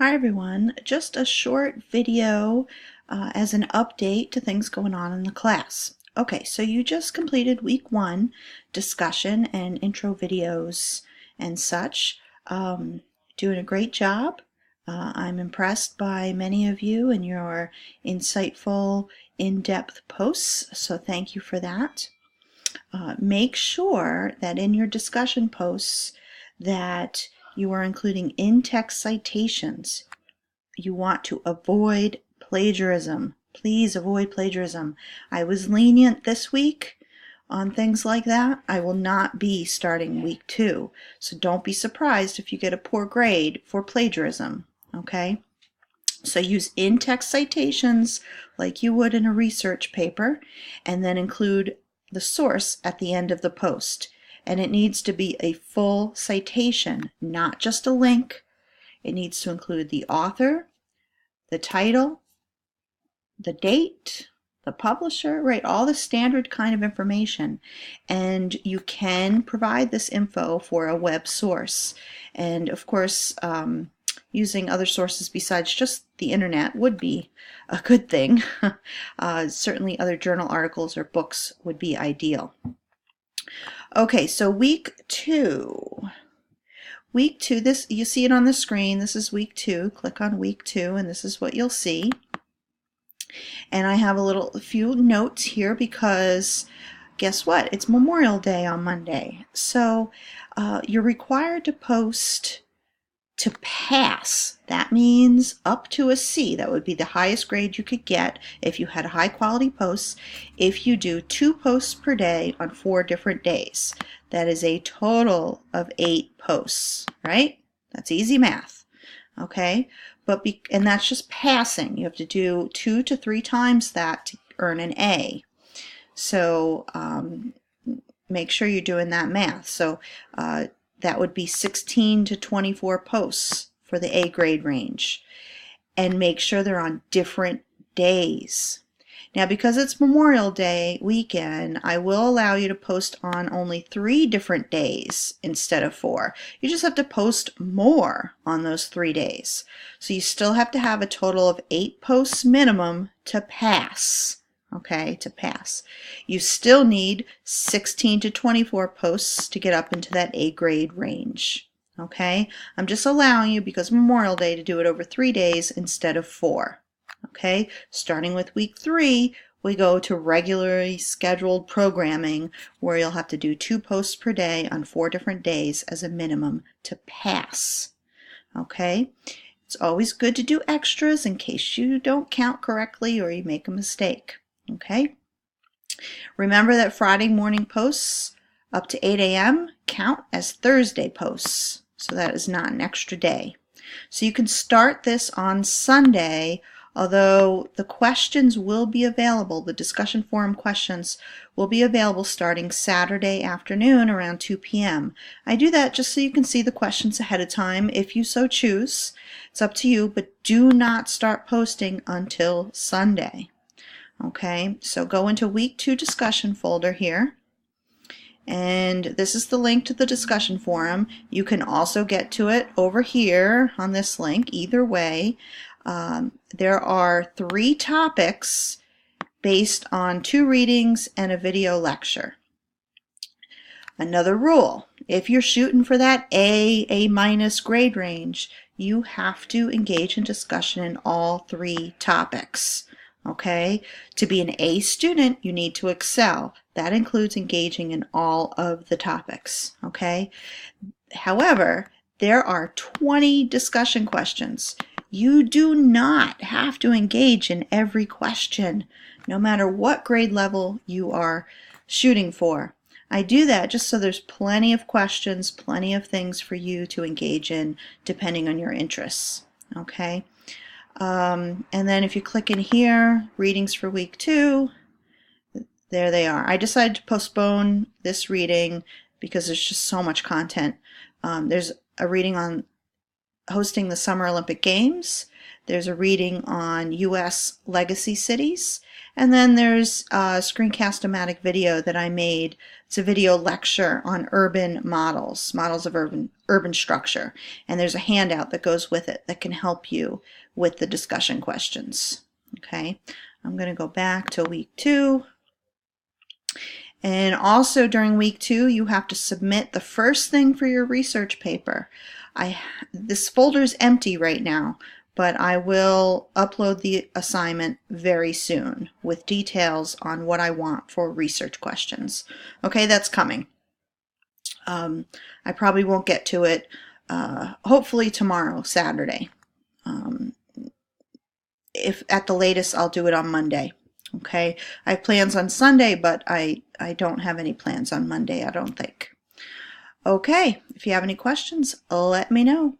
Hi everyone, just a short video as an update to things going on in the class. Okay, so you just completed week 1 discussion and intro videos and such. Doing a great job. I'm impressed by many of you and your insightful, in-depth posts, so thank you for that. Make sure that in your discussion posts that you are including in-text citations. You want to avoid plagiarism. Please avoid plagiarism. I was lenient this week on things like that. I will not be starting week 2. So don't be surprised if you get a poor grade for plagiarism. Okay? So use in-text citations like you would in a research paper, and then include the source at the end of the post. And it needs to be a full citation, not just a link. It needs to include the author, the title, the date, the publisher, right? All the standard kind of information. And you can provide this info for a web source. And of course, using other sources besides just the internet would be a good thing. Certainly other journal articles or books would be ideal. Okay, so week 2. Week 2, this you see it on the screen. This is week 2. Click on week 2 and this is what you'll see. And I have a few notes here because guess what? It's Memorial Day on Monday. So you're required to post to pass. That means up to a C. That would be the highest grade you could get if you had high quality posts, if you do 2 posts per day on 4 different days. That is a total of 8 posts, right? That's easy math. Okay, and that's just passing. You have to do 2 to 3 times that to earn an A. So make sure you're doing that math. So that would be 16 to 24 posts for the A grade range. And make sure they're on different days. Now, because it's Memorial Day weekend, I will allow you to post on only 3 different days instead of 4. You just have to post more on those 3 days. So you still have to have a total of 8 posts minimum to pass. Okay, to pass. You still need 16 to 24 posts to get up into that A grade range. Okay, I'm just allowing you, because Memorial Day, to do it over 3 days instead of 4. Okay, starting with week 3, we go to regularly scheduled programming where you'll have to do 2 posts per day on 4 different days as a minimum to pass. Okay, it's always good to do extras in case you don't count correctly or you make a mistake. Okay, remember that Friday morning posts up to 8 a.m. count as Thursday posts, so that is not an extra day. So you can start this on Sunday, although the questions will be available, the discussion forum questions will be available starting Saturday afternoon around 2 p.m. I do that just so you can see the questions ahead of time if you so choose. It's up to you, but do not start posting until Sunday. Okay, so go into week 2 discussion folder here. And this is the link to the discussion forum. You can also get to it over here on this link. Either way, there are 3 topics based on 2 readings and a video lecture. Another rule, if you're shooting for that A minus grade range, you have to engage in discussion in all 3 topics. Okay, to be an A student, you need to excel. That includes engaging in all of the topics. Okay, however, there are 20 discussion questions. You do not have to engage in every question, no matter what grade level you are shooting for. I do that just so there's plenty of questions, plenty of things for you to engage in depending on your interests. Okay. And then if you click in here, readings for week 2, there they are. I decided to postpone this reading because there's just so much content. There's a reading on hosting the Summer Olympic Games. There's a reading on U.S. legacy cities. And then there's a Screencast-O-Matic video that I made. It's a video lecture on urban models of urban urban structure. And there's a handout that goes with it that can help you with the discussion questions. Okay, I'm going to go back to week 2. And also during week 2, you have to submit the first thing for your research paper. This folder is empty right now, but I will upload the assignment very soon with details on what I want for research questions. Okay, that's coming. I probably won't get to it, hopefully tomorrow, Saturday. If at the latest, I'll do it on Monday. Okay, I have plans on Sunday, but I don't have any plans on Monday, I don't think. Okay, if you have any questions, let me know.